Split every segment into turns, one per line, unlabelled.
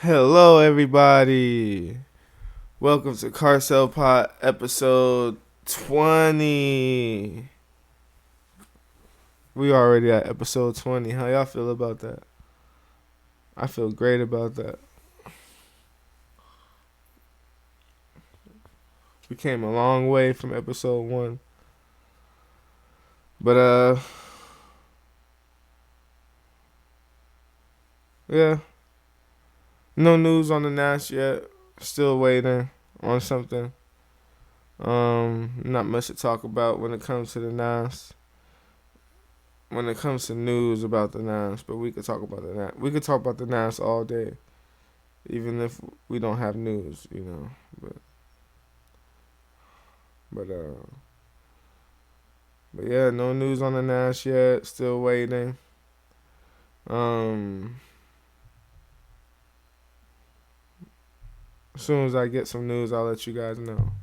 Hello, everybody. Welcome to Carcell Pod episode 20. We already at episode 20. How y'all feel about that? I feel great about that. We came a long way from episode 1. But, yeah. No news on the Nash yet. Still waiting on something. Not much to talk about when it comes to the Nas. When it comes to news about the Nas, but we could talk about the Nas. We could talk about the Nas all day, even if we don't have news, But but uh, but yeah, no news on the Nas yet. Still waiting. Um, as soon as I get some news, I'll let you guys know.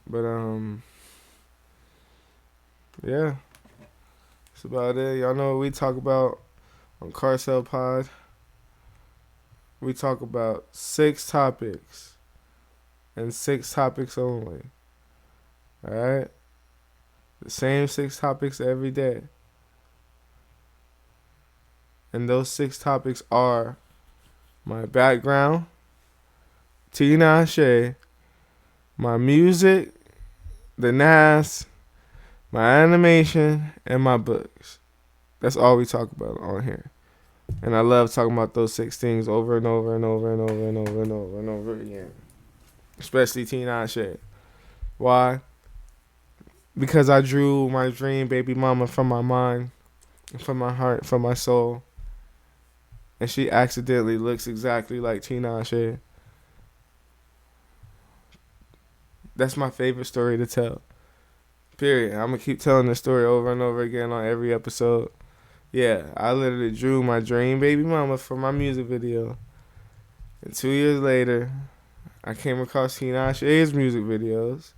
But yeah, that's about it. Y'all know what we talk about on Carcell Pod. We talk about 6 topics and 6 topics only. Alright? The same 6 topics every day. And those 6 topics are my background, Tina Shea, my music, the Nas, my animation, and my books. That's all we talk about on here. And I love talking about those 6 things over and over and over and over and over and over and over again. Especially Tina Shea. Why? Because I drew my dream baby mama from my mind, from my heart, from my soul. And she accidentally looks exactly like Tina Shea. That's my favorite story to tell. Period. I'm going to keep telling this story over and over again on every episode. Yeah, I literally drew my dream baby mama for my music video. And 2 years later, I came across Tina Shea's music videos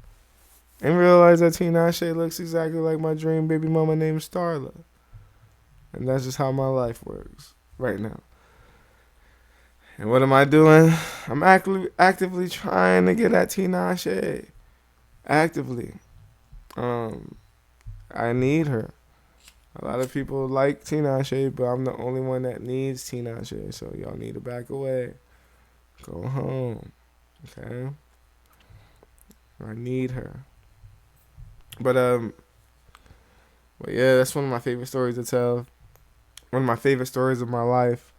and realized that Tina Shea looks exactly like my dream baby mama named Starla. And that's just how my life works right now. And what am I doing? I'm actively trying to get at Tina Shea. Actively. I need her. A lot of people like Tina Shea, but I'm the only one that needs Tina Shea. So y'all need to back away. Go home. Okay? I need her. But yeah, that's one of my favorite stories to tell. One of my favorite stories of my life.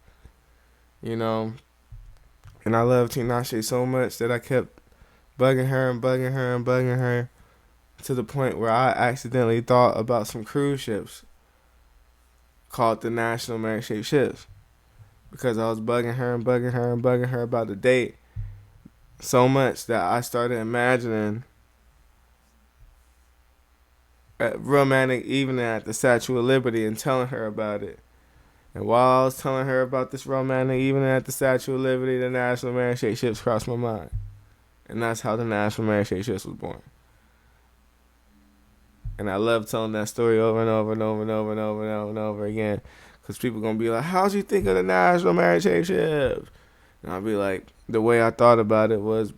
And I love Tina Shea so much that I kept bugging her and bugging her and bugging her to the point where I accidentally thought about some cruise ships called the National Mary Shaped Ships, because I was bugging her and bugging her and bugging her about the date so much that I started imagining a romantic evening at the Statue of Liberty and telling her about it. And while I was telling her about this romantic evening at the Statue of Liberty, the National Mary Shaped Ships crossed my mind. And that's how the National Mary Shaped Ships was born. And I love telling that story over and over and over and over and over and over and over again. Because people going to be like, how'd you think of the National Mary Shaped Ships? And I'll be like, the way I thought about it was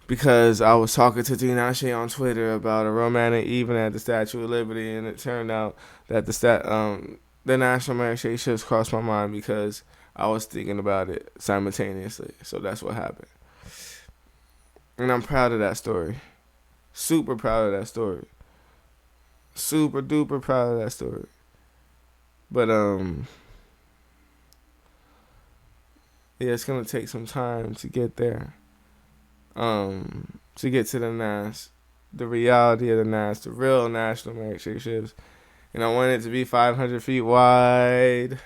because I was talking to Tina Shea on Twitter about a romantic evening at the Statue of Liberty. And it turned out that the National Mary Shaped Ships crossed my mind because I was thinking about it simultaneously. So that's what happened. And I'm proud of that story. Super proud of that story. Super duper proud of that story. But yeah, it's gonna take some time to get there. To get to the Nas, the reality of the Nas, the real National Mary Shaped Ships. And I want it to be 500 feet wide,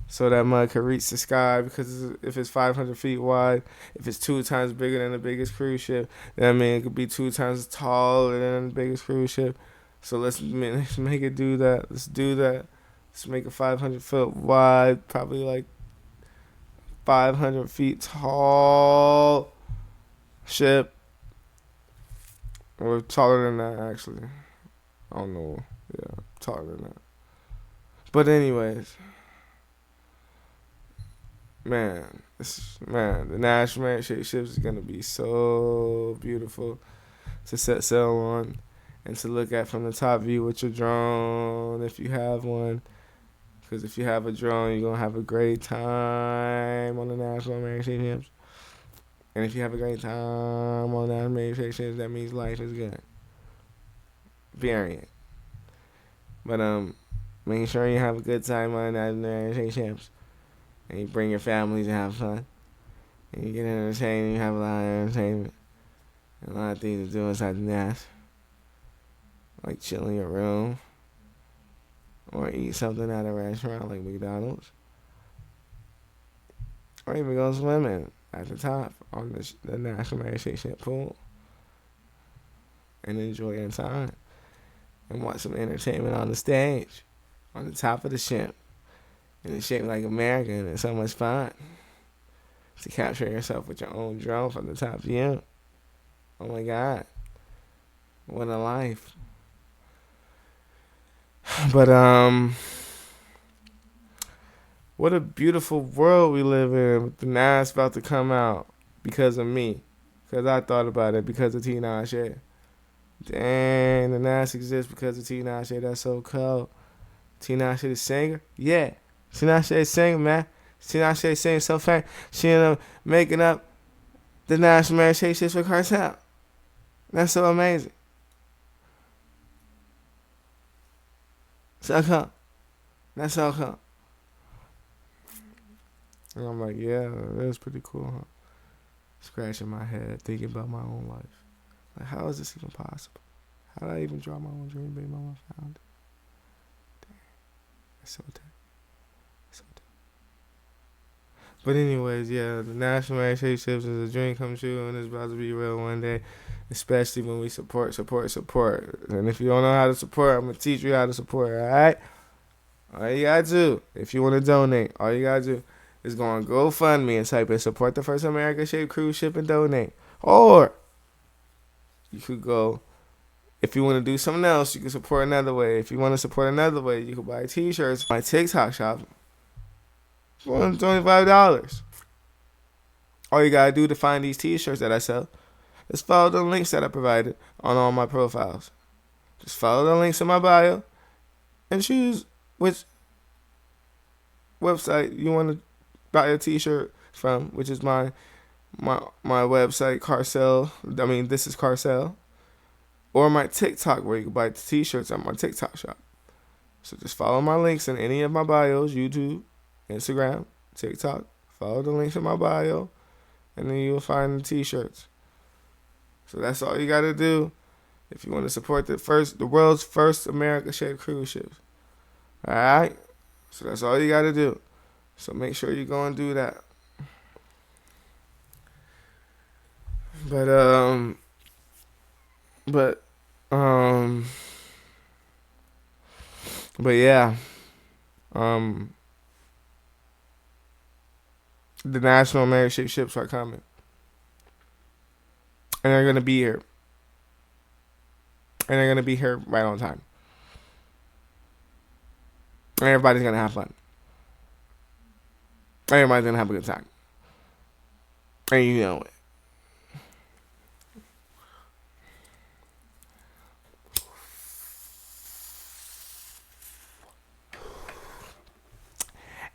so that mud could reach the sky. Because if it's 500 feet wide, if it's 2 times bigger than the biggest cruise ship, that means it could be 2 times taller than the biggest cruise ship. So let's make it do that. Let's do that. Let's make a 500 foot wide, probably like 500 feet tall ship. Or taller than that, actually. I don't know. Yeah, taller than that. But anyways, The national marriage ships is gonna be so beautiful to set sail on and to look at from the top view with your drone if you have one. Because if you have a drone, you're gonna have a great time on the national marriage ships. And if you have a great time on the national marriage ships, that means life is good. Period. But make sure you have a good time on the national marriage ships. And you bring your families and have fun. And you get entertained and you have a lot of entertainment. And a lot of things to do inside the nest. Like chill in your room. Or eat something at a restaurant like McDonald's. Or even go swimming at the top on the National Marriage Ship pool. And enjoy your time. And watch some entertainment on the stage. On the top of the ship. And it's shaped like America and it's so much fun. To capture yourself with your own drone from the top view. Oh my God. What a life. But what a beautiful world we live in. With the NAS about to come out because of me. Because I thought about it because of Tinashe. Dang, the NAS exists because of Tinashe. That's so cool. Tinashe the singer? Yeah. Tinashe singer, man. Tinashe singer so famous. She ended up making up the national marriage shit with Carcell. That's so amazing. So cool. That's so cool. And I'm like, yeah, that was pretty cool, huh? Scratching my head, thinking about my own life. Like, how is this even possible? How did I even draw my own dream? Baby mama found it. Dang. That's so tough. So tough. But anyways, yeah, the national relationships is a dream come true, and it's about to be real one day. Especially when we support. And if you don't know how to support, I'm going to teach you how to support, alright? All you got to do, if you want to donate, all you got to do is go on GoFundMe and type in Support the First America Shaped Cruise Ship and donate. Or you could go, if you want to do something else, you can support another way. If you want to support another way, you can buy t-shirts. My TikTok shop for $25. All you got to do to find these t-shirts that I sell is follow the links that I provided on all my profiles. Just follow the links in my bio and choose which website you want to buy a t-shirt from, which is my website, Carcell. This is Carcell. Or my TikTok, where you can buy the t-shirts on my TikTok shop. So just follow my links in any of my bios, YouTube, Instagram, TikTok. Follow the links in my bio, and then you'll find the t-shirts. So that's all you got to do if you want to support the world's first America-shaped cruise ships. All right? So that's all you got to do. So make sure you go and do that. But yeah. The national marriage ships are coming. And they're going to be here. And they're going to be here right on time. And everybody's going to have fun. Everybody's going to have a good time. And you know it.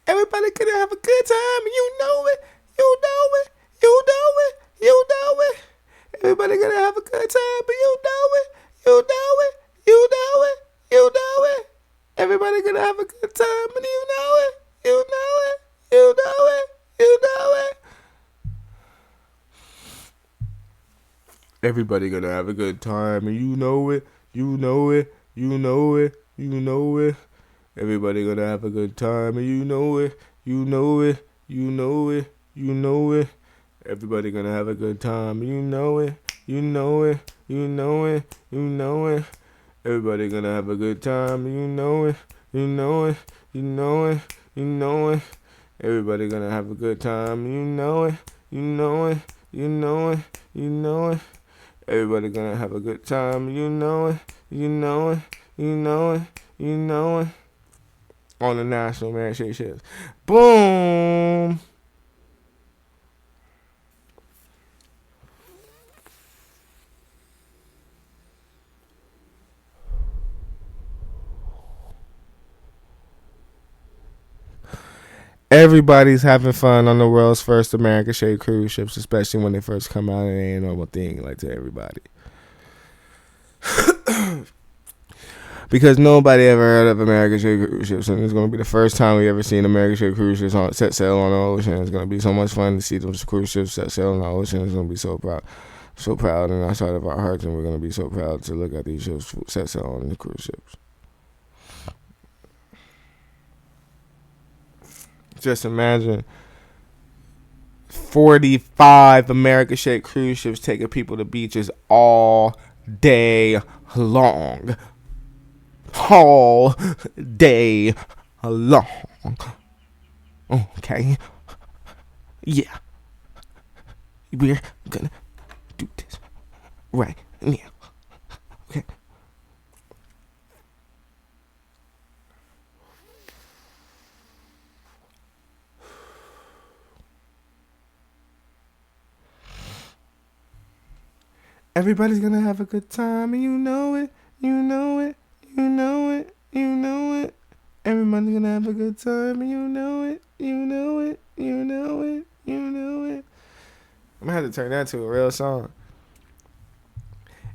Everybody gonna have a good time, and you know it. You know it. You know it. You know it. Everybody gonna have a good time, but you know it. You know it. You know it. You know it. Everybody gonna have a good time, and you know it. You know it. You know it. You know it. Everybody gonna have a good time, and you know it. You know it. You know it. You know it. Everybody gonna have a good time, and you know it. You know it. You know it. You know it. Everybody gonna have a good time, and you know it. You know it. You know it. You know it. Everybody gonna have a good time, and you know it. You know it. You know it. You know it. Everybody gonna have a good time, and you know it. You know it. You know it. You know it. Everybody gonna have a good time, and you know it. You know it. You know it. You know it. On the national marriage ships. Boom. Everybody's having fun on the world's first American-shaped cruise ships, especially when they first come out. It ain't a normal thing like to everybody. Because nobody ever heard of American-shaped cruise ships, and it's going to be the first time we ever seen American-shaped cruise ships set sail on the ocean. It's going to be so much fun to see those cruise ships set sail on the ocean. It's going to be so proud in our side of our hearts, and we're going to be so proud to look at these ships set sail on the cruise ships. Just imagine 45 American-shaped cruise ships taking people to beaches all day long. All day long. Okay. Yeah. We're gonna do this right now. Okay. Everybody's gonna have a good time, and you know it. You know it. You know it. You know it. Everybody's gonna have a good time, and you know it. You know it. You know it. You know it. I'm gonna have to turn that to a real song.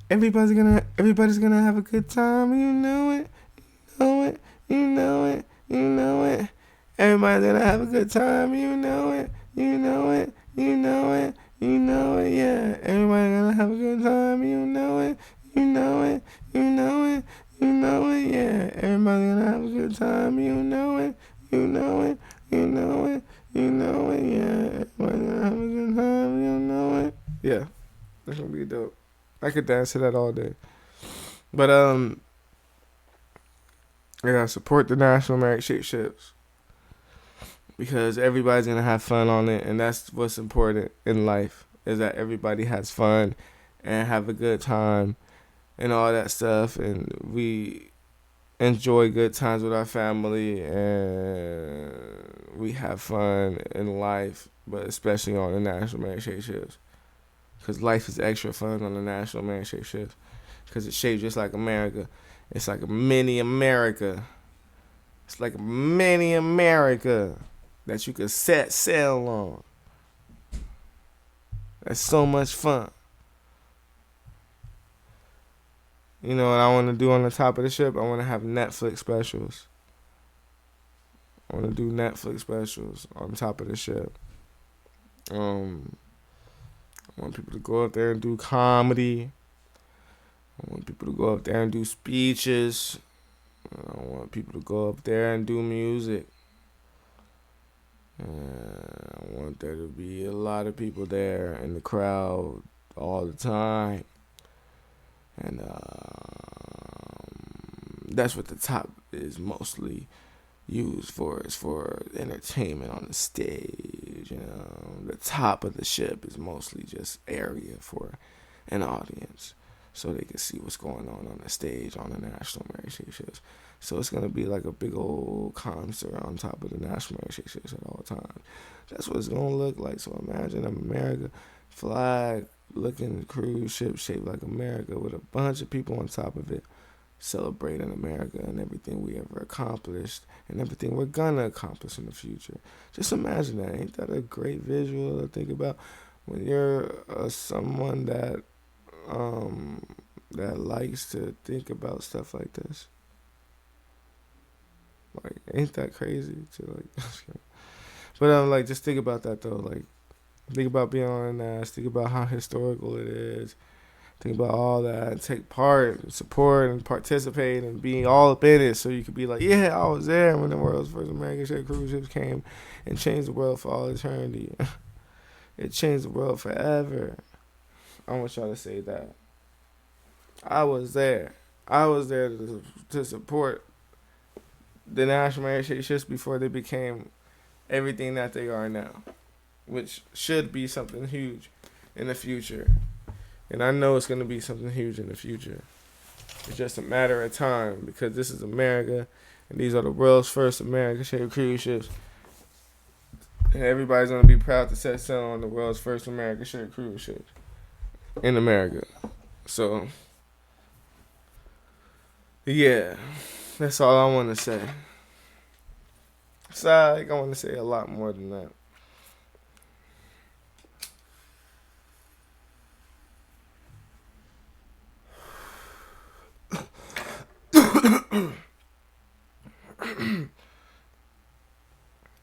Everybody's gonna have a good time, and you know it. You know it. You know it. You know it. Everybody's gonna have a good time, and you know it. You know it. You know it. You know it. Yeah. Everybody's gonna have a good time, and you know it. You know it. You know it. You know it, yeah. Everybody's gonna have a good time. You know it. You know it. You know it. You know it, yeah. Everybody's gonna have a good time. You know it. Yeah, that's gonna be dope. I could dance to that all day. But I gotta support the National American ships because everybody's gonna have fun on it, and that's what's important in life is that everybody has fun and have a good time. And all that stuff, and we enjoy good times with our family, and we have fun in life, but especially on the National American ships, because life is extra fun on the National American ships, because it's shaped just like America. It's like a mini America. It's like a mini America that you could set sail on. That's so much fun. You know what I want to do on the top of the ship? I want to have Netflix specials. I want to do Netflix specials on top of the ship. I want people to go up there and do comedy. I want people to go up there and do speeches. I want people to go up there and do music. I want there to be a lot of people there in the crowd all the time. And that's what the top is mostly used for. Is for entertainment on the stage. You know, the top of the ship is mostly just area for an audience, so they can see what's going on the stage on the National American ships. So it's gonna be like a big old concert on top of the National American ships at all times. That's what it's gonna look like. So imagine America flag looking cruise ship shaped like America with a bunch of people on top of it celebrating America and everything we ever accomplished and everything we're gonna accomplish in the future. Just imagine that. Ain't that a great visual to think about when you're someone that that likes to think about stuff like this? Like, ain't that crazy to like? But like, just think about that though. Like, think about being on the NAS. Think about how historical it is. Think about all that. Take part, and support, and participate, and being all up in it. So you could be like, yeah, I was there when the world's first American-shaped cruise ships came and changed the world for all eternity. It changed the world forever. I want y'all to say that. I was there. I was there to support the National American ships before they became everything that they are now, which should be something huge in the future. And I know it's going to be something huge in the future. It's just a matter of time because this is America, and these are the world's first American-shaped cruise ships. And everybody's going to be proud to set sail on the world's first American-shaped cruise ship in America. So, yeah, that's all I want to say. So I want to say a lot more than that.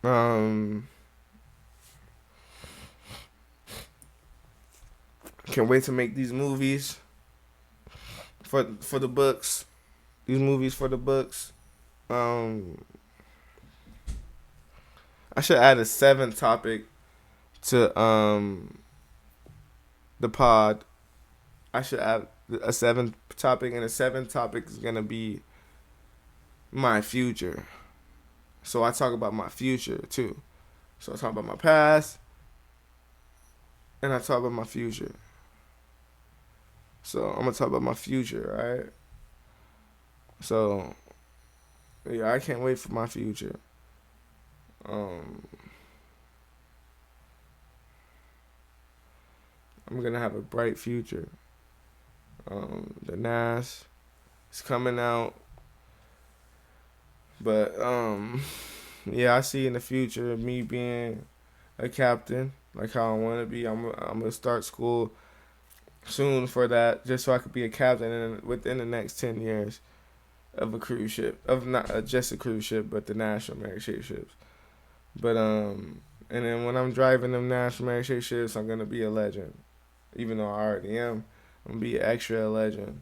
Um, can't wait to make these movies for the books. These movies for the books. Um, I should add a seventh topic to the pod. I should add a seventh topic, and the seventh topic is gonna be my future. So I talk about my future too. So I talk about my past, and I talk about my future. So I'm gonna talk about my future, right? So yeah, I can't wait for my future. Um, I'm gonna have a bright future. The NAS is coming out, but yeah, I see in the future me being a captain, like how I want to be. I'm gonna start school soon for that, just so I could be a captain within the next 10 years of a cruise ship, of not just a cruise ship, but the National American ships. But and then when I'm driving them National American ships, I'm gonna be a legend. Even though I already am, I'm gonna be an extra legend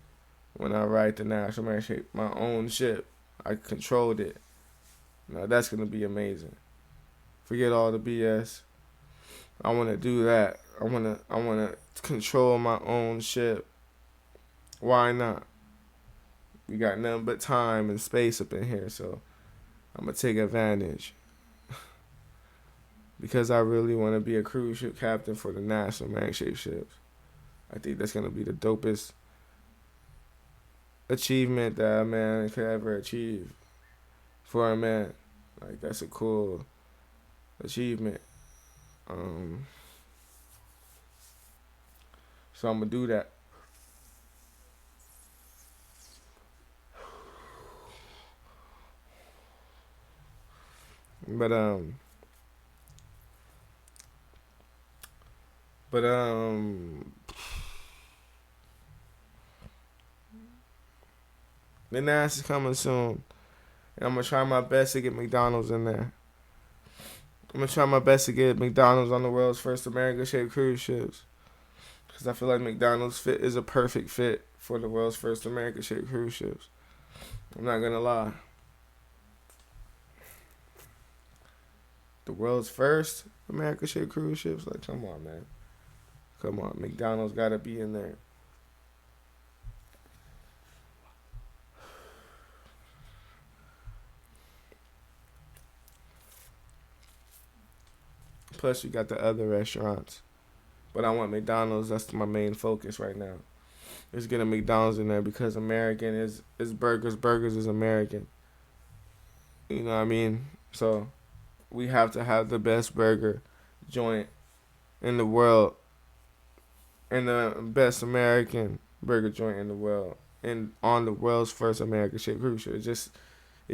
when I ride the National American my own ship. I controlled it. Now that's gonna be amazing. Forget all the BS. I wanna do that. I wanna control my own ship. Why not? We got nothing but time and space up in here, so I'm gonna take advantage. Because I really want to be a cruise ship captain for the National American ships. I think that's gonna be the dopest achievement that a man could ever achieve for a man. Like that's a cool achievement. Um, so I'm gonna do that. But but the NAS is coming soon, and I'm gonna try my best to get McDonald's in there. I'm gonna try my best to get McDonald's on the world's first American-shaped cruise ships, because I feel like McDonald's fit is a perfect fit for the world's first American-shaped cruise ships. I'm not gonna lie. The world's first American-shaped cruise ships, like come on, man, come on, McDonald's gotta be in there. Plus, you got the other restaurants. But I want McDonald's. That's my main focus right now. Is getting McDonald's in there because American is burgers. Burgers is American. You know what I mean? So we have to have the best burger joint in the world and the best American burger joint in the world and on the world's first American shaped cruise ship. It's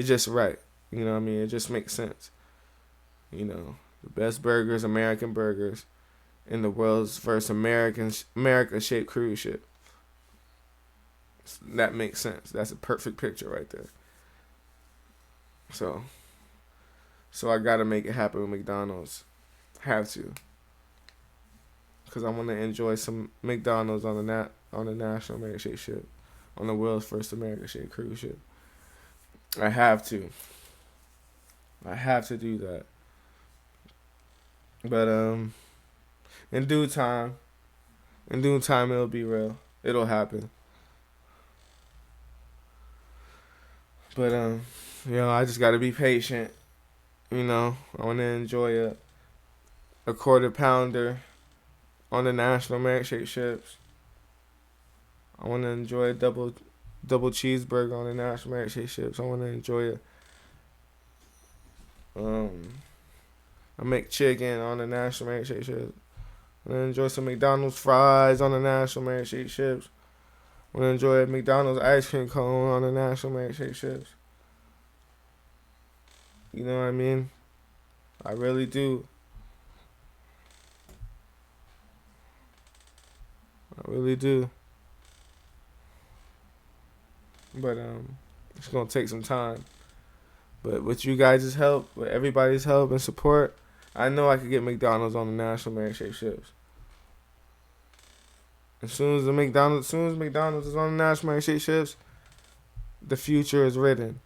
just right. You know what I mean? It just makes sense. You know, the best burgers, American burgers, in the world's first America shaped cruise ship. That makes sense. That's a perfect picture right there. So, so I gotta make it happen with McDonald's. Have to, cause I want to enjoy some McDonald's on the National American ship, on the world's first American shaped cruise ship. I have to. I have to do that. But in due time, it'll be real. It'll happen. But I just gotta be patient. I want to enjoy a quarter pounder on the National American ships. I want to enjoy a double cheeseburger on the National American ships. I want to enjoy a McChicken on the National American ships. I want to enjoy some McDonald's fries on the National American ships. I want to enjoy a McDonald's ice cream cone on the National American ships. You know what I mean? I really do. I really do. But it's gonna take some time. But with you guys' help, with everybody's help and support, I know I could get McDonald's on the national Mary Shake ships. As soon as McDonald's is on the national Mary Shake ships, the future is written.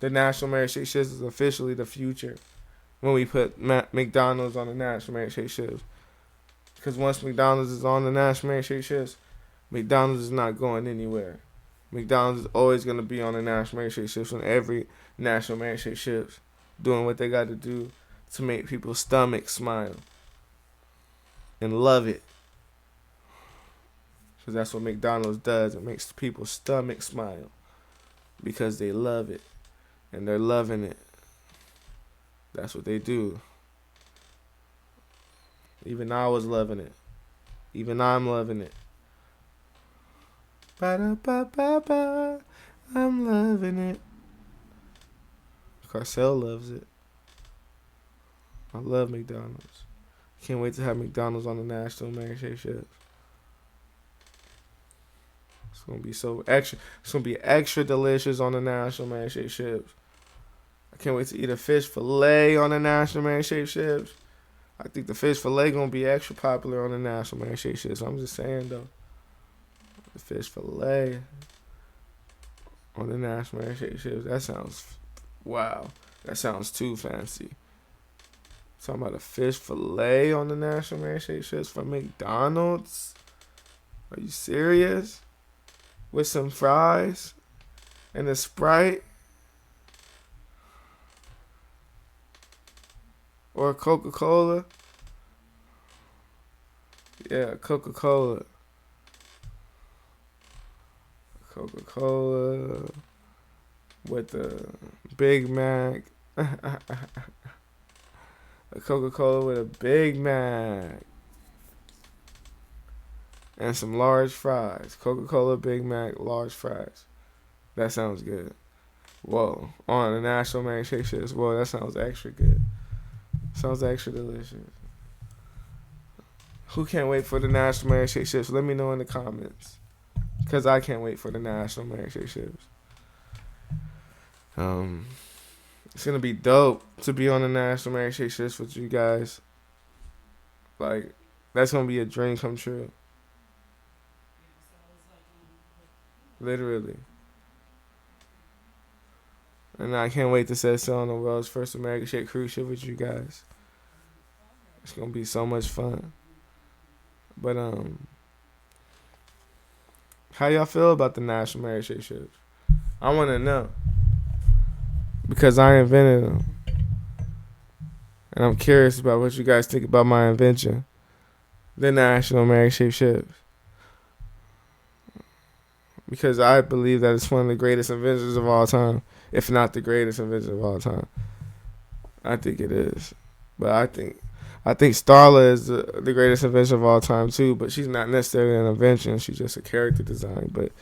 The national Mary Shake ships is officially the future when we put McDonald's on the national Mary Shake ships. Because once McDonald's is on the national Mary Shake ships, McDonald's is not going anywhere. McDonald's is always going to be on the national Mary Shake ships on every national Mary Shake ships, doing what they got to do to make people's stomachs smile and love it. Because that's what McDonald's does. It makes people's stomachs smile because they love it and they're loving it. That's what they do. Even I was loving it. Even I'm loving it. Ba-da-ba-ba-ba, I'm loving it. Carcell loves it. I love McDonald's. Can't wait to have McDonald's on the national Mary Shake ships. It's gonna be so extra. It's gonna be extra delicious on the national Mary Shake ships. I can't wait to eat a fish fillet on the national Mary Shake ships. I think the fish fillet gonna be extra popular on the national Mary Shake ships. I'm just saying though. The fish fillet on the national Mary Shake ships. That sounds wow. That sounds too fancy. Talking about a fish fillet on the national Mary Shake ships from McDonald's? Are you serious? With some fries and a Sprite or a Coca-Cola? Yeah, Coca-Cola. Coca-Cola with the Big Mac. A Coca-Cola with a Big Mac. And some large fries. Coca-Cola, Big Mac, large fries. That sounds good. Whoa. On the national Mary Shake ships. Whoa, that sounds extra good. Sounds extra delicious. Who can't wait for the national Mary Shake ships? Let me know in the comments. Because I can't wait for the national Mary Shake ships. It's going to be dope to be on the national Mary Shake ships with you guys. Like, that's going to be a dream come true. Literally. And I can't wait to set sail on the world's first American Shake cruise ship with you guys. It's going to be so much fun. But, how y'all feel about the national Mary Shake ships? I want to know. Because I invented them. And I'm curious about what you guys think about my invention. The national Mary Shake ships. Because I believe that it's one of the greatest inventions of all time. If not the greatest invention of all time. I think it is. But I think Starla is the greatest invention of all time too. But she's not necessarily an invention. She's just a character design. But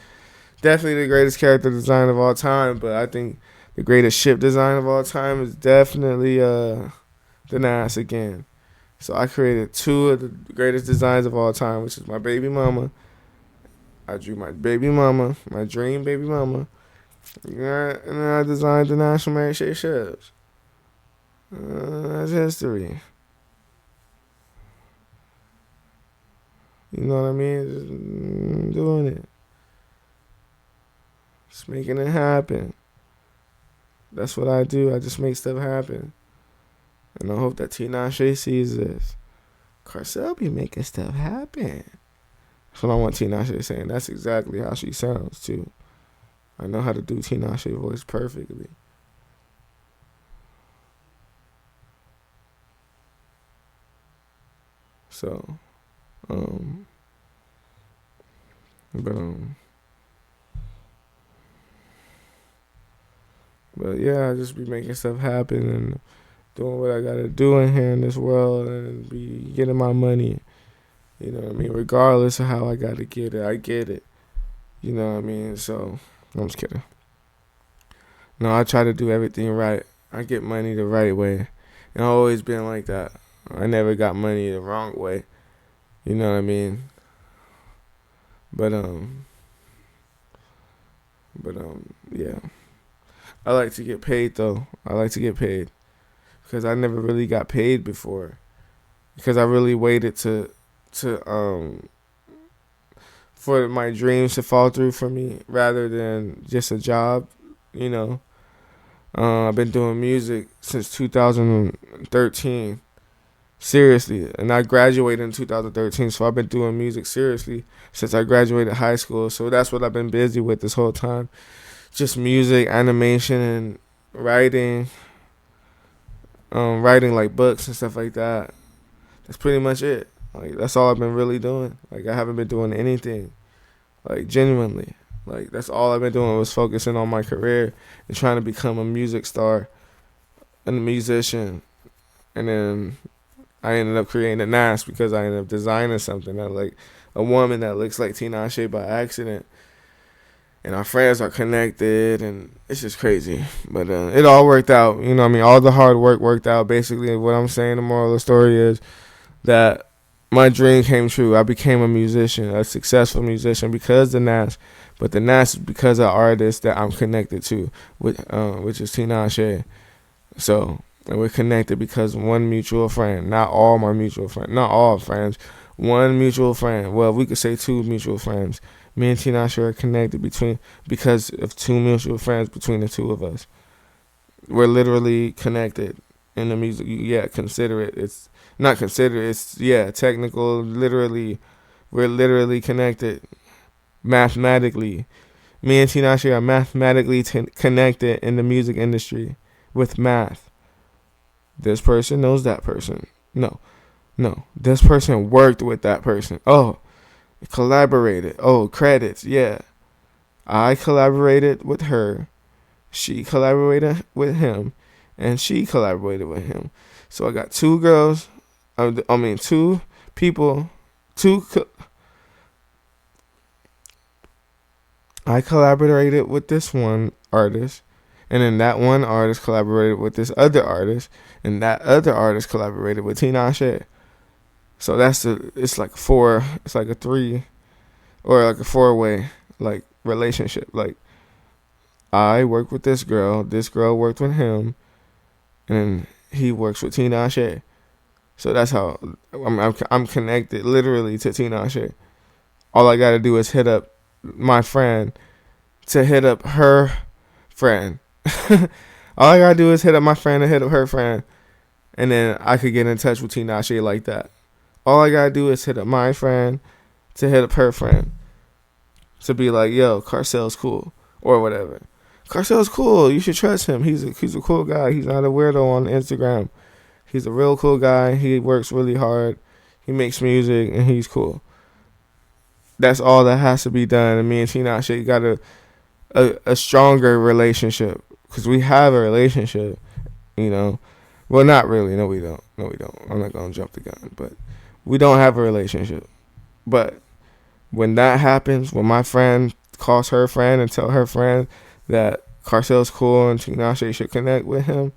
definitely the greatest character design of all time. But I think the greatest ship design of all time is definitely the NAS again. So I created two of the greatest designs of all time, which is my baby mama. I drew my baby mama, my dream baby mama. And then I designed the national Mary Shake ships. That's history. You know what I mean? Just doing it. Just making it happen. That's what I do. I just make stuff happen. And I hope that Tinashe sees this. Carcell be making stuff happen. That's what I want Tinashe saying. That's exactly how she sounds, too. I know how to do Tinashe voice perfectly. So, but yeah, I just be making stuff happen and doing what I gotta do in here in this world and be getting my money. You know what I mean? Regardless of how I gotta get it, I get it. You know what I mean? So, I'm just kidding. No, I try to do everything right. I get money the right way. And I've always been like that. I never got money the wrong way. You know what I mean? But yeah. I like to get paid though. I like to get paid because I never really got paid before. Because I really waited to for my dreams to fall through for me rather than just a job, you know. I've been doing music since 2013, seriously, and I graduated in 2013, so I've been doing music seriously since I graduated high school. So that's what I've been busy with this whole time, just music, animation, and writing, writing like books and stuff like that. That's pretty much it. Like that's all I've been really doing. Like I haven't been doing anything. Like genuinely. Like that's all I've been doing was focusing on my career and trying to become a music star and a musician. And then I ended up creating a NAS because I ended up designing something that like a woman that looks like Tinashe by accident. And our friends are connected and it's just crazy. But it all worked out. You know what I mean? All the hard work worked out. Basically what I'm saying, the moral of the story is that my dream came true. I became a musician, a successful musician because the NAS. But the NAS is because of artists that I'm connected to, which is Tinashe. So, and we're connected because one mutual friend, not all my mutual friends, not all friends, one mutual friend. Well, we could say two mutual friends. Me and Tinashe are connected because of two mutual friends between the two of us. We're literally connected in the music. Yeah, consider it. It's not consider it. It's, yeah, technical, literally. We're literally connected mathematically. Me and Tinashe are mathematically connected in the music industry with math. This person knows that person. No. This person worked with that person. Oh, collaborated. Oh, credits. Yeah. I collaborated with her. She collaborated with him. And she collaborated with him. So I got two girls. Two people. I collaborated with this one artist. And then that one artist collaborated with this other artist. And that other artist collaborated with Tinashe. So it's like a three or like a four-way like relationship. Like I work with this girl worked with him, and he works with Tinashe. So that's how I'm connected literally to Tinashe. All I gotta do is hit up my friend to hit up her friend. All I gotta do is hit up my friend and hit up her friend, and then I could get in touch with Tinashe like that. All I gotta do is hit up my friend to hit up her friend to be like, yo, Carcell's cool or whatever. Carcell's cool. You should trust him. He's a cool guy. He's not a weirdo on Instagram. He's a real cool guy. He works really hard. He makes music and he's cool. That's all that has to be done. And me and Tinashe got a stronger relationship because we have a relationship, you know. Well, not really. No, we don't. I'm not gonna jump the gun, but we don't have a relationship. But when that happens, when my friend calls her friend and tell her friend that Carcell's cool and Tinashe should connect with him,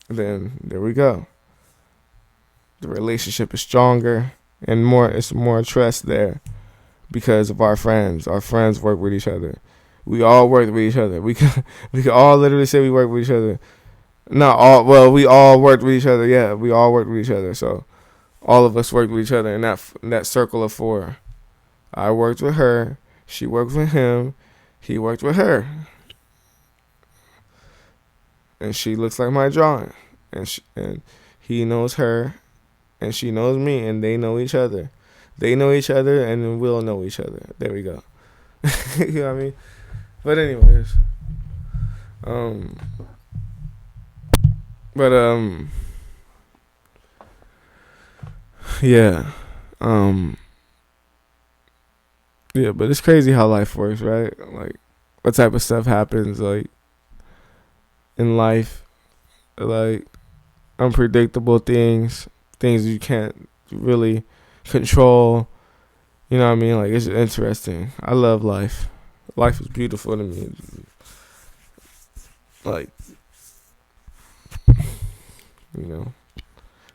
then there we go. The relationship is stronger and it's more trust there because of our friends. Our friends work with each other. We all work with each other. We can all literally say we work with each other. Not all. Well, we all worked with each other. Yeah, we all worked with each other. So all of us worked with each other in that circle of four. I worked with her. She worked with him. He worked with her. And she looks like my drawing. And he knows her. And she knows me. And they know each other. They know each other. And then we'll know each other. There we go. You know what I mean? But anyways. Yeah. Yeah, but it's crazy how life works, right? Like, what type of stuff happens, like, in life. Like, unpredictable things you can't really control. You know what I mean? Like, it's interesting. I love life. Life is beautiful to me. Like, you know,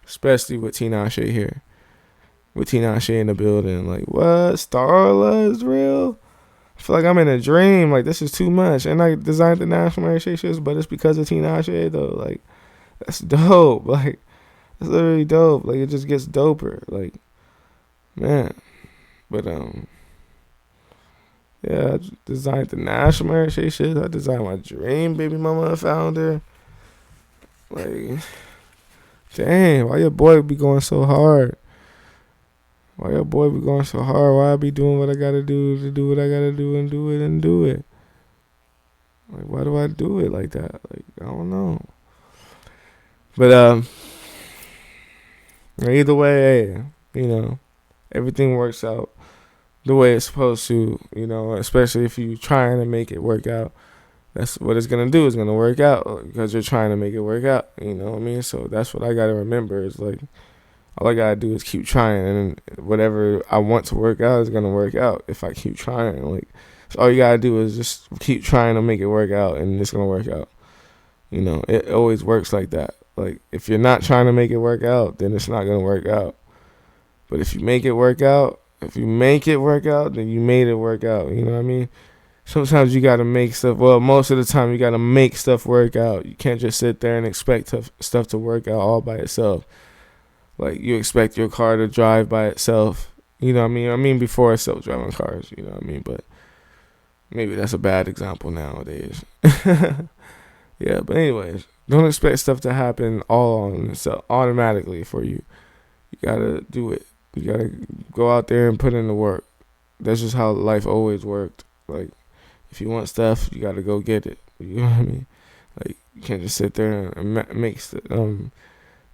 especially with Tinashe here. With Tinashe in the building, like, what? Starla is real? I feel like I'm in a dream. Like, this is too much. And I designed the National Mary shit, but it's because of Tinashe, though. Like, that's dope. Like, it's literally dope. Like, it just gets doper. Like, man. But, yeah, I designed the National Mary shit. I designed my dream baby mama founder. Like, dang, why your boy be going so hard? Why your boy be going so hard? Why I be doing what I gotta do to do what I gotta do and do it and do it? Like, why do I do it like that? Like, I don't know. But either way, you know, everything works out the way it's supposed to. You know, especially if you trying to make it work out. That's what it's gonna do. It's gonna work out because you're trying to make it work out. You know what I mean? So that's what I gotta remember. Is like, all I gotta do is keep trying, and whatever I want to work out is gonna work out if I keep trying. Like, so all you gotta do is just keep trying to make it work out, and it's gonna work out. You know, it always works like that. Like, if you're not trying to make it work out, then it's not gonna work out. But if you make it work out, then you made it work out. You know what I mean? Sometimes you gotta make stuff. Well, most of the time you gotta make stuff work out. You can't just sit there and expect stuff to work out all by itself. Like, you expect your car to drive by itself. You know what I mean? I mean, before self-driving cars, you know what I mean? But maybe that's a bad example nowadays. Yeah, but anyways, don't expect stuff to happen all on itself automatically for you. You gotta do it. You gotta go out there and put in the work. That's just how life always worked. Like, if you want stuff, you gotta go get it. You know what I mean? Like, you can't just sit there and make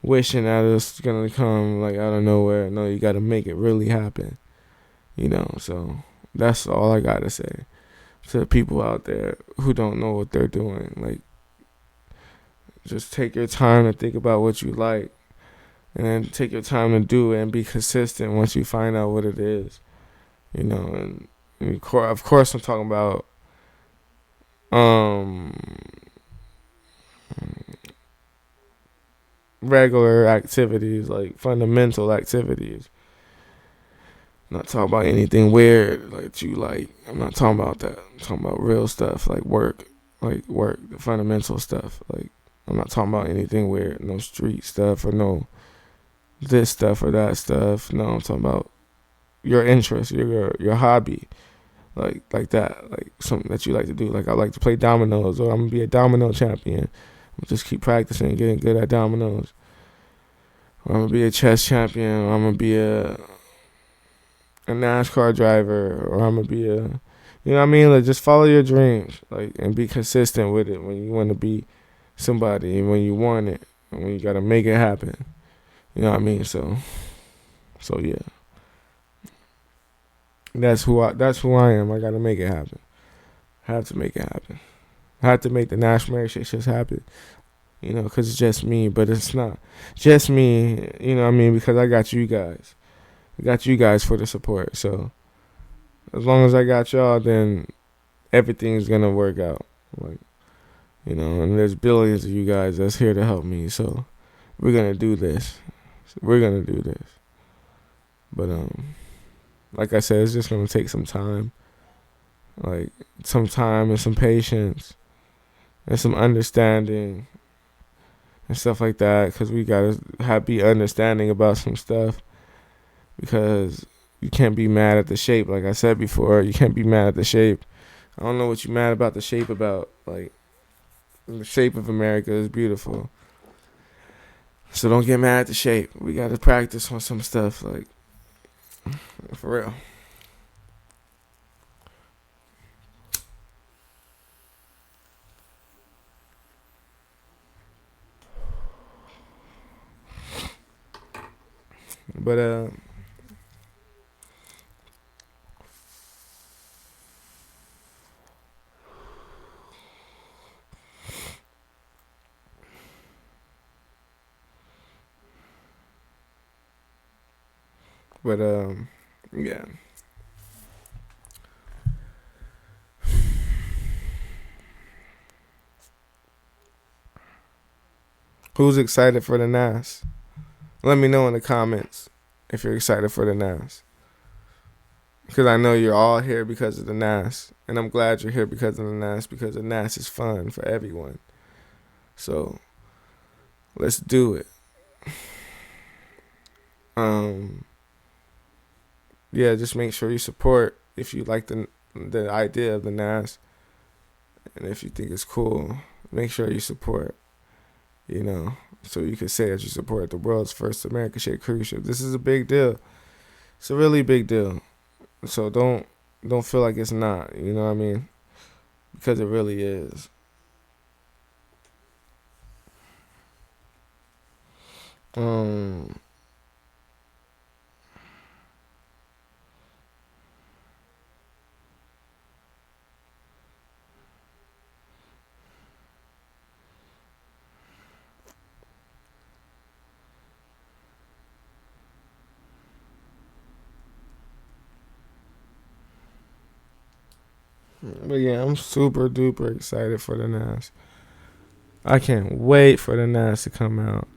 wishing that it's gonna come like out of nowhere. No, you gotta make it really happen. You know, so that's all I gotta say to the people out there who don't know what they're doing. Like, just take your time to think about what you like, and then take your time to do it and be consistent once you find out what it is. You know, and of course I'm talking about regular activities, like fundamental activities. I'm not talking about anything weird like you like. I'm not talking about that. I'm talking about real stuff, like work, the fundamental stuff. Like, I'm not talking about anything weird, no street stuff or no this stuff or that stuff. No, I'm talking about your interest, your hobby, like that, like something that you like to do. Like, I like to play dominoes, or I'm gonna be a domino champion. I'm just keep practicing, getting good at dominoes. Or I'm gonna be a chess champion, or I'm gonna be a NASCAR driver, or I'm gonna be you know what I mean? Like, just follow your dreams, like, and be consistent with it when you want to be somebody, and when you want it, and when you gotta make it happen. You know what I mean? So yeah. That's who I am. I gotta make it happen. I have to make it happen. I have to make the National Mary shit just happen. You know, because it's just me, but it's not just me. You know what I mean? Because I got you guys. I got you guys for the support. So as long as I got y'all, then everything's gonna work out. Like, you know, and there's billions of you guys that's here to help me. So we're gonna do this. But like I said, it's just gonna take some time. Like, some time and some patience and some understanding and stuff like that, because we gotta be understanding about some stuff, because you can't be mad at the shape. Like I said before, you can't be mad at the shape. I don't know what you're mad about the shape about. Like, the shape of America is beautiful, so don't get mad at the shape. We gotta practice on some stuff, like, for real. But yeah. Who's excited for the NAS? Let me know in the comments if you're excited for the NAS. Because I know you're all here because of the NAS. And I'm glad you're here because of the NAS, because the NAS is fun for everyone. So, let's do it. Yeah, just make sure you support if you like the idea of the NAS. And if you think it's cool, make sure you support. So you can say that you support the world's first American-shaped cruise ship. This is a big deal. It's a really big deal. So don't feel like it's not. You know what I mean? Because it really is. But yeah, I'm super duper excited for the NAS. I can't wait for the NAS to come out,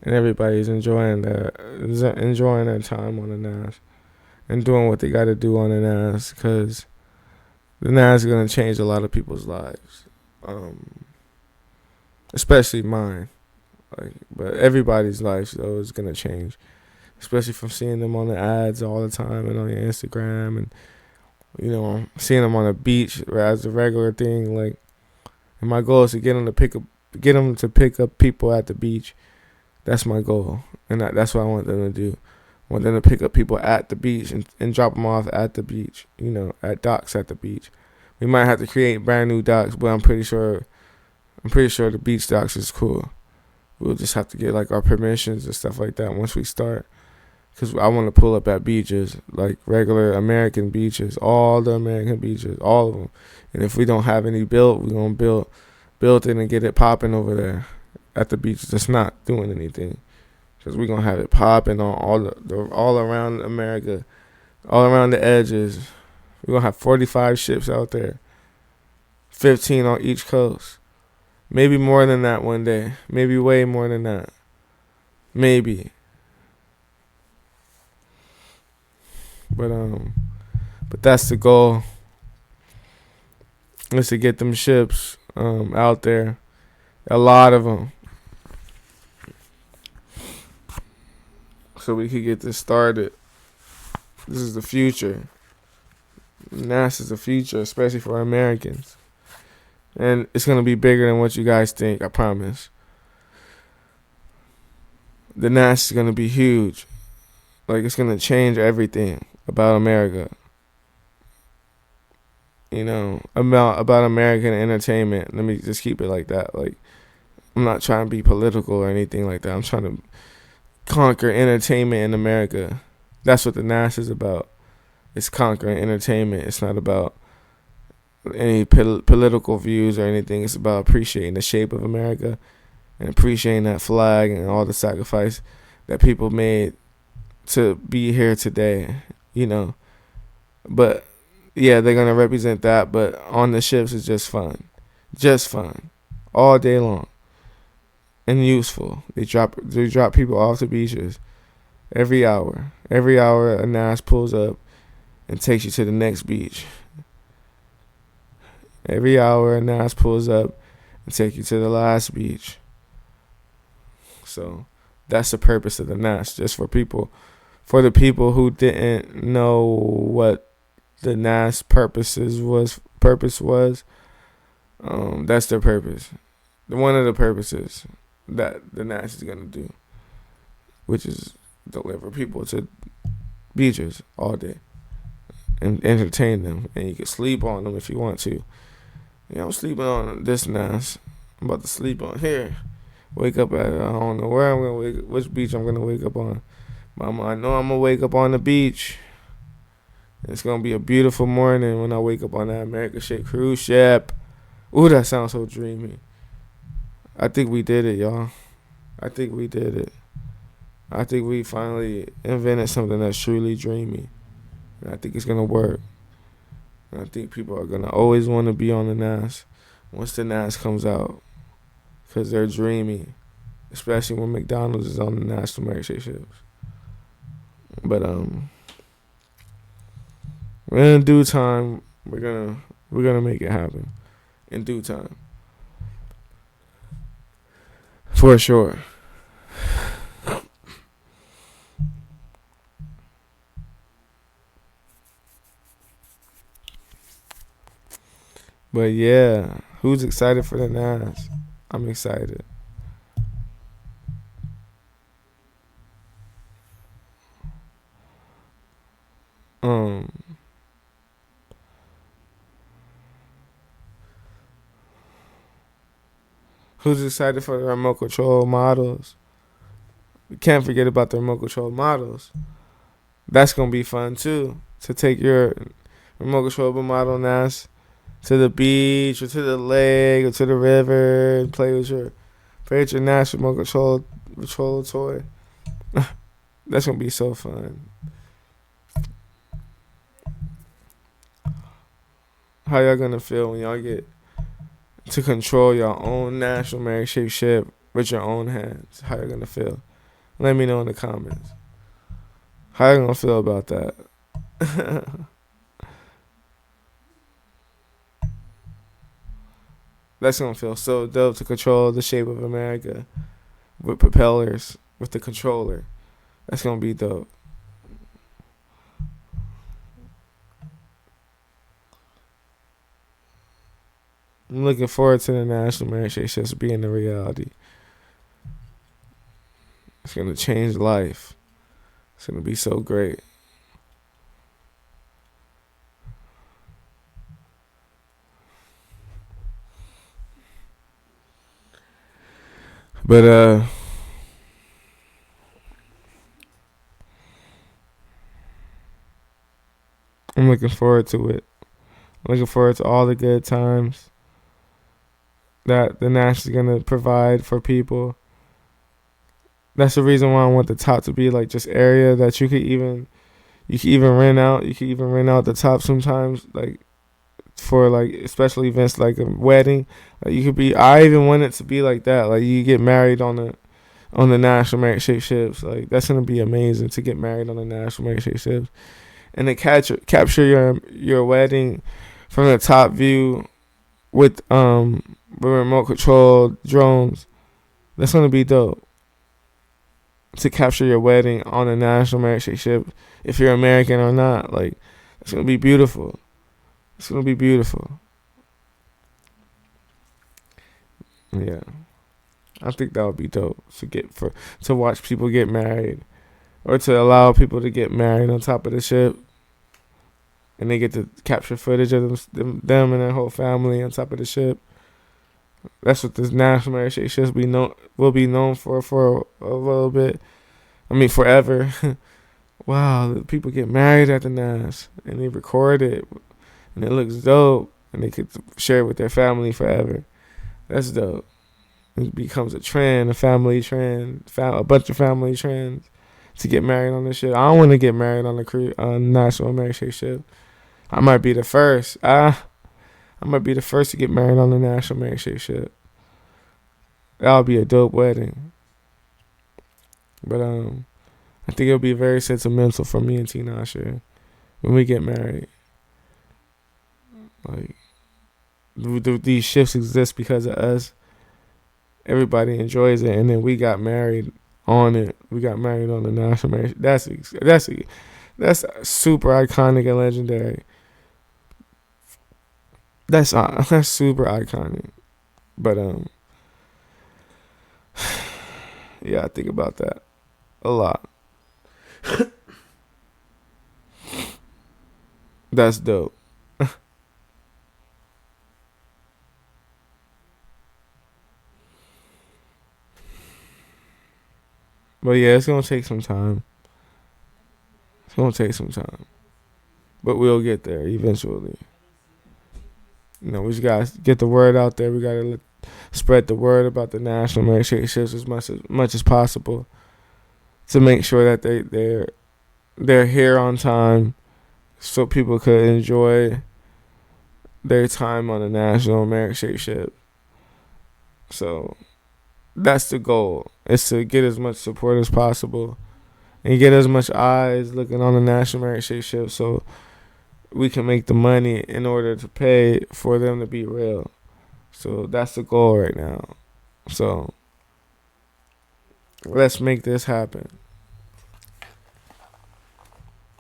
and everybody's enjoying their time on the NAS and doing what they got to do on the NAS, because the NAS is gonna change a lot of people's lives, especially mine. But everybody's life though is gonna change, especially from seeing them on the ads all the time and on your Instagram, and seeing them on the beach as a regular thing. And my goal is to get them to pick up people at the beach. That's my goal, and that's what I want them to do. I want them to pick up people at the beach and drop them off at the beach. At docks at the beach. We might have to create brand new docks, but I'm pretty sure the beach docks is cool. We'll just have to get our permissions and stuff like that once we start. Because I want to pull up at beaches, like regular American beaches, all the American beaches, all of them. And if we don't have any built, we're going to build it and get it popping over there at the beaches that's not doing anything. Because we're going to have it popping on all around America, all around the edges. We're going to have 45 ships out there, 15 on each coast. Maybe more than that one day. Maybe way more than that. Maybe. But that's the goal. Is to get them ships out there. A lot of them. So we could get this started. This is the future. NASA's the future, especially for Americans. And it's going to be bigger than what you guys think, I promise. The NASA is going to be huge. It's going to change everything about America. About American entertainment. Let me just keep it like that. I'm not trying to be political or anything like that. I'm trying to conquer entertainment in America. That's what the NASA is about. It's conquering entertainment. It's not about any political views or anything. It's about appreciating the shape of America and appreciating that flag and all the sacrifice that people made to be here today, But yeah, they're gonna represent that. But on the ships, it's just fun, all day long, and useful. They drop people off the beaches every hour. Every hour, a NAS pulls up and takes you to the next beach. Every hour, a NAS pulls up and takes you to the last beach. So that's the purpose of the NAS, just for the people who didn't know what the NAS purpose was. That's their purpose. One of the purposes that the NAS is gonna do, which is deliver people to beaches all day and entertain them, and you can sleep on them if you want to. I'm sleeping on this NAS. I'm about to sleep on here. Wake up at, I don't know where I'm gonna wake up, which beach I'm gonna wake up on. Mama, I know I'm gonna wake up on the beach. It's gonna be a beautiful morning when I wake up on that American-shaped cruise ship. Ooh, that sounds so dreamy. I think we did it, y'all. I think we did it. I think we finally invented something that's truly dreamy. And I think it's gonna work. And I think people are gonna always want to be on the NAS once the NAS comes out, because they're dreamy. especially when McDonald's is on the national merit ships. But in due time, we're gonna make it happen in due time, for sure. But yeah, who's excited for the Nas? I'm excited. Um, who's excited for the remote control models? We can't forget about the remote control models. That's gonna be fun too. To take your remote controllable model Nas to the beach or to the lake or to the river and play with your Nas remote control toy. That's gonna be so fun. How y'all gonna feel when y'all get to control your own national merit shape ship with your own hands? How y'all gonna feel? Let me know in the comments. How y'all gonna feel about that? That's gonna feel so dope to control the shape of America with propellers, with the controller. That's gonna be dope. I'm looking forward to the national merit shape ships being a reality. It's gonna change life. It's gonna be so great. But I'm looking forward to it. I'm looking forward to all the good times that the Nash is gonna provide for people. That's the reason why I want the top to be like just area that you could even rent out. You could even rent out the top sometimes, like for like special events like a wedding. Like you could be. I even want it to be like that. Like you get married on the national merit shape ships. Like that's gonna be amazing to get married on the national merit shape ships and to capture your wedding from the top view with remote control drones. That's gonna be dope. To capture your wedding on a national merit shape ship, if you're American or not, like it's gonna be beautiful. It's gonna be beautiful. Yeah, I think that would be dope to watch people get married, or to allow people to get married on top of the ship, and they get to capture footage of them and their whole family on top of the ship. That's what this national merit shape ships will be known for a little bit. I mean, forever. Wow, people get married at the Nas and they record it, and it looks dope, and they could share it with their family forever. That's dope. It becomes a trend, a family trend, a bunch of family trends to get married on this shit. I don't want to get married on the national merit shape ship. I might be the first. I might be the first to get married on the national merit shape ship. That'll be a dope wedding. But I think it'll be very sentimental for me and Tinashe when we get married. Like these shifts exist because of us. Everybody enjoys it, and then we got married on it. We got married on the national merit. That's super iconic and legendary. That's super iconic. But yeah, I think about that a lot. That's dope. But yeah, it's gonna take some time. It's gonna take some time, but we'll get there eventually. You know, we just gotta get the word out there. We gotta spread the word about the national merit shape ships as much as possible to make sure that they're here on time, so people could enjoy their time on the national merit shape ship. So that's the goal. Is to get as much support as possible and get as much eyes looking on the national merit ship so we can make the money in order to pay for them to be real. So that's the goal right now. So let's make this happen.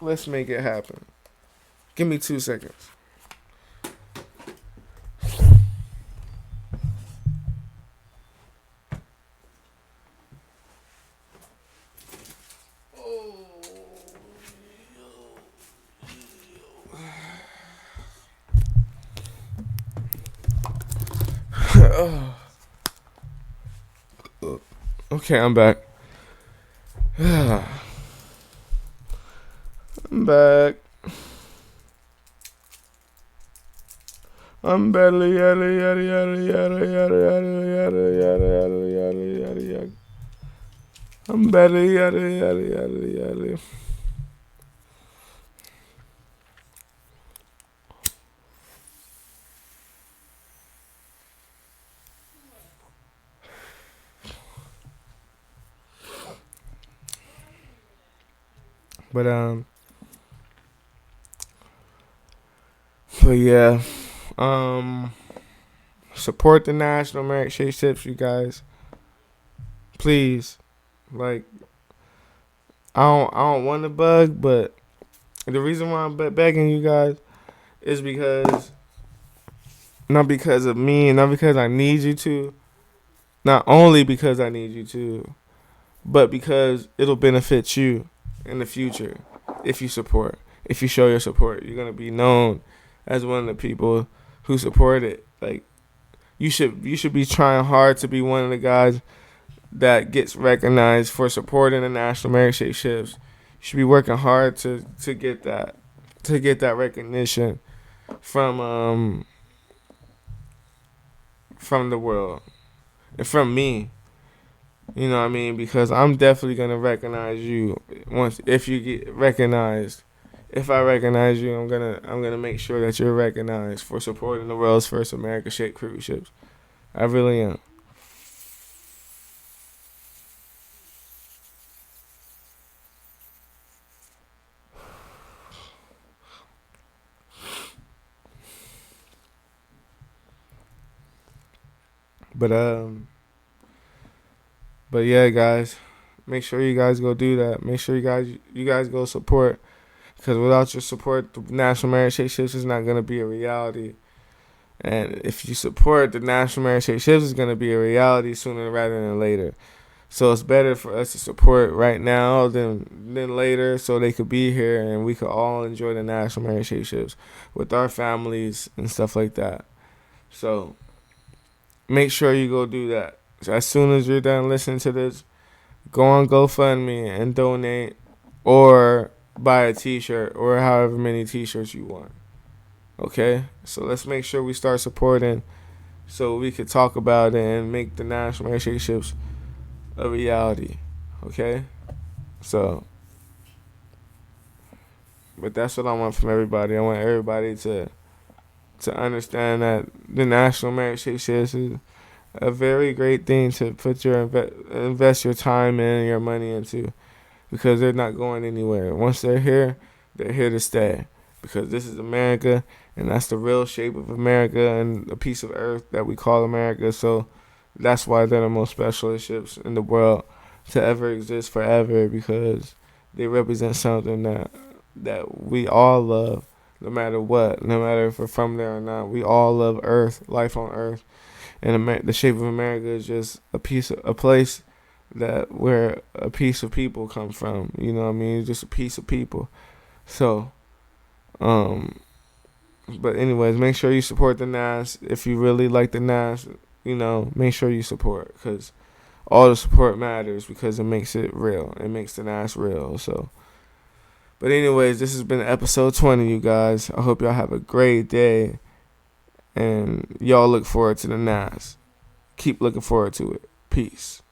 Let's make it happen. Give me 2 seconds. Okay, I'm back. I'm back. I'm badly yada yada yada yada yada yada yada yada yada yada yada yada. I'm badly yada yada yada yada. But yeah, support the national merit ships, you guys. Please, like, I don't want to bug, but the reason why I'm begging you guys is because not because of me, not because I need you to, not only because I need you to, but because it'll benefit you in the future if you support. If you show your support, you're gonna be known as one of the people who support it. Like, you should be trying hard to be one of the guys that gets recognized for supporting the national merit ships. You should be working hard to get that recognition from the world and from me. You know what I mean? Because I'm definitely gonna recognize you if you get recognized. If I recognize you, I'm gonna make sure that you're recognized for supporting the world's first America-shaped cruise ships. I really am. But yeah, guys, make sure you guys go do that. Make sure you guys go support, because without your support, the national merit ships is not gonna be a reality. And if you support the national merit ships, is gonna be a reality sooner rather than later. So it's better for us to support right now than later, so they could be here and we could all enjoy the national merit ships with our families and stuff like that. So make sure you go do that. So as soon as you're done listening to this, go on GoFundMe and donate, or buy a t-shirt, or however many t-shirts you want. Okay? So let's make sure we start supporting so we could talk about it and make the national merit ships a reality. Okay? So, but that's what I want from everybody. I want everybody to understand that the national merit ships is a very great thing to put your invest your time in and your money into, because they're not going anywhere. Once they're here to stay, because this is America, and that's the real shape of America and a piece of earth that we call America. So that's why they're the most special ships in the world to ever exist forever, because they represent something that we all love, no matter what, no matter if we're from there or not. We all love Earth, life on Earth. And the shape of America is just a place that where a piece of people come from. You know what I mean? It's just a piece of people. So, but anyways, make sure you support the NAS. If you really like the NAS, make sure you support, because all the support matters, because it makes it real. It makes the NAS real. So, but anyways, this has been episode 20, you guys. I hope y'all have a great day. And y'all look forward to the NAS. Keep looking forward to it. Peace.